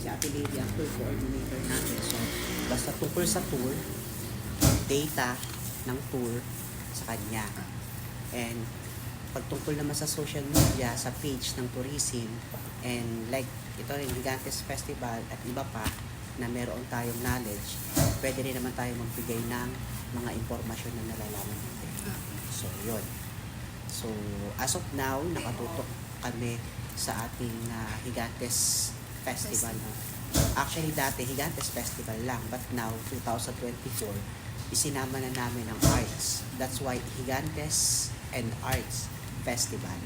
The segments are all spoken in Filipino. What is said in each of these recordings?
si Ate Lady ang tour coordinator natin. So, basta tungkol sa tour, data ng tour sa kanya. And pagtungkol naman sa social media, sa page ng tourism, and like ito yung Gigantes Festival at iba pa na meron tayong knowledge, pwede rin naman tayo magbigay ng mga impormasyon na nalalaman natin. So, yun. So, as of now, nakatutok kami sa ating Gigantes Festival. No? Actually, dati Gigantes Festival lang, but now, 2024, isinama na namin ang arts. That's why Gigantes and Arts Festival.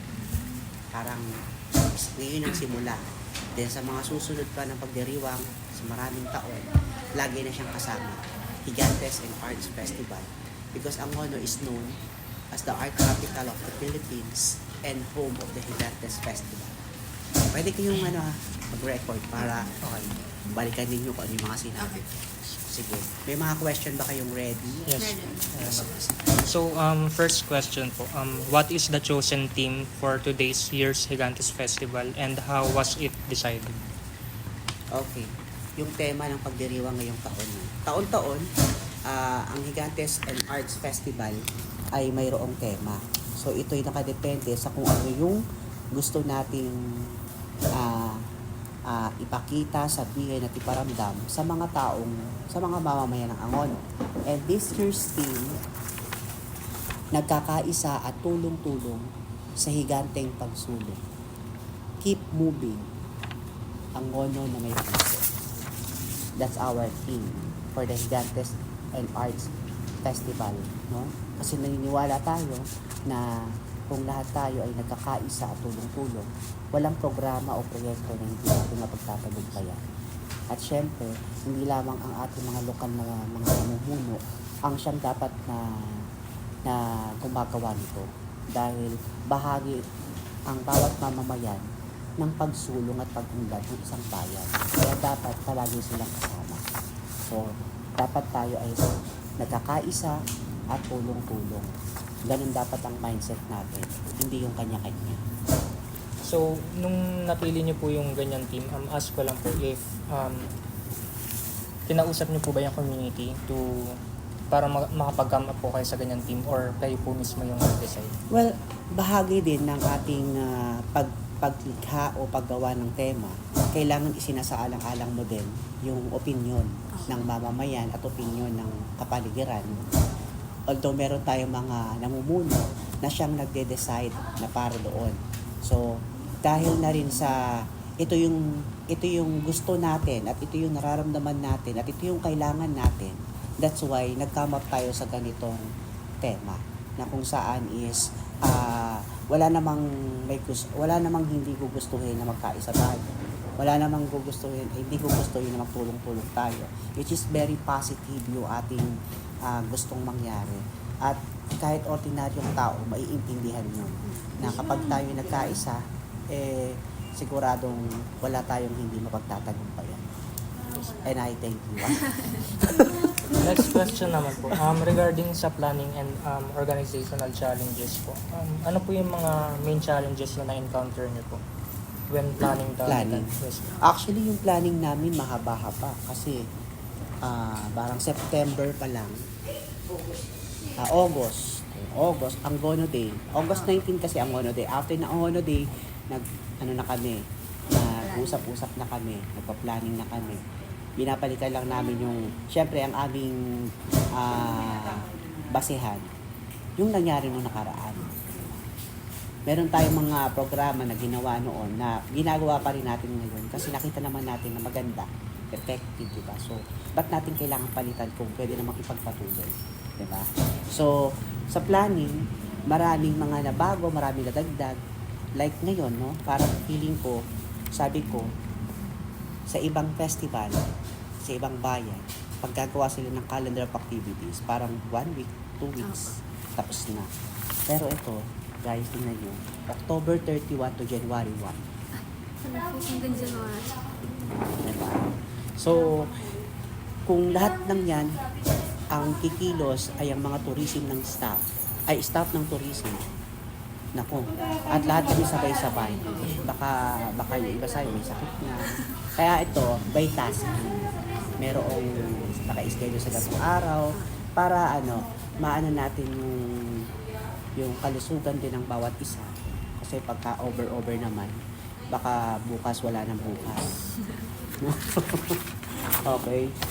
Parang ngayon ang simula. Then sa mga susunod pa ng pagdiriwang sa maraming taon, lagi na siyang kasama. Gigantes and Arts Festival. Because Angono is known as the art capital of the Philippines and home of the Gigantes Festival. Pwede kayong mag-record para balikan ninyo kung ano yung mga sinabi. Sige. May mga question ba kayong ready? Yes. So, first question po. What is the chosen theme for today's year's Gigantes Festival and how was it decided? Okay. Yung tema ng pagdiriwang ngayong taon. Taon-taon, ang Gigantes and Arts Festival ay mayroong tema. So, ito'y nakadepende sa kung ano yung gusto nating ipakita, sabihin at iparamdam sa mga mamamayan ng Angono. And this year's theme, nagkakaisa at tulong-tulong sa higanteng pagsulong. Keep moving, Angono na may puso. That's our theme for the Gigantes and Arts Festival. No? Kasi naniniwala tayo na kung lahat tayo ay nagkakaisa at tulong-tulong, walang programa o proyekto na hindi natin mapagtatagumpayan. At syempre, hindi lamang ang ating mga lokal na mga namumuno ang siyang dapat na gumagawa nito. Dahil bahagi ang bawat mamamayan ng pagsulong at pag-unlad ng isang bayan. Kaya dapat palagi silang kasama. So, dapat tayo ay nagkakaisa at tulong-tulong. Ganun dapat ang mindset natin, hindi yung kanya-kanya. So, nung napili niyo po yung ganyan team, ask ko lang po if kinausap niyo po ba yung community para makapag-come up po kayo sa ganyan team or kayo po mismo yung decide? Well, bahagi din ng ating paglikha o paggawa ng tema, kailangan isinasaalang-alang mo din yung opinion ng mamamayan at opinion ng kapaligiran. Although meron tayong mga namumuno na siyang nagde-decide na para doon. So, dahil na rin sa ito yung gusto natin at ito yung nararamdaman natin at ito yung kailangan natin. That's why nag-come up tayo sa ganitong tema na kung saan is wala namang hindi gugustuhin na magkaisa tayo. Wala namang hindi gugustuhin na magtulong-tulong tayo. Which is very positive yung ating gustong mangyari. At kahit ordinaryong tao, maiintindihan yun. Na kapag tayo nagkaisa, siguradong wala tayong hindi mapagtatagumpayan. And I thank you. Next question naman po. Regarding sa planning and organizational challenges po. Ano po yung mga main challenges na na-encounter niyo po when planning the Yes. Actually, yung planning namin mahaba-haba kasi parang September pa lang. August, Angono Day. August 19 kasi Angono Day. After na Angono Day, nag-usap-usap na kami, nagpa-planning na kami. Binapalitan lang namin syempre ang aming basehan, yung nangyari nung nakaraan. Meron tayong mga programa na ginawa noon na ginagawa pa rin natin ngayon kasi nakita naman natin na maganda, effective, diba? So, ba't natin kailangan palitan kung pwede namang ipagpatuloy? Diba? So, sa planning, maraming mga nabago, maraming nadagdag. Like ngayon, no? Parang feeling ko, sabi ko, sa ibang festival, sa ibang bayan, paggagawa sila ng calendar of activities, parang 1 week, 2 weeks, tapos na. Pero ito, guys, tingnan nyo, October 31 to January 1. Hanggang January. Diba? So, kung lahat ng yan, ang kikilos ay ang mga tourism ng staff, ay staff ng tourism. Nako. At lahat kami sabay-sabay. Baka yung iba sa'yo may sakit na. Kaya ito, by tasking. Merong naka-schedule sa gatong araw para maano natin yung kalusugan din ng bawat isa. Kasi pagka over naman, baka bukas wala nang bukas. Okay.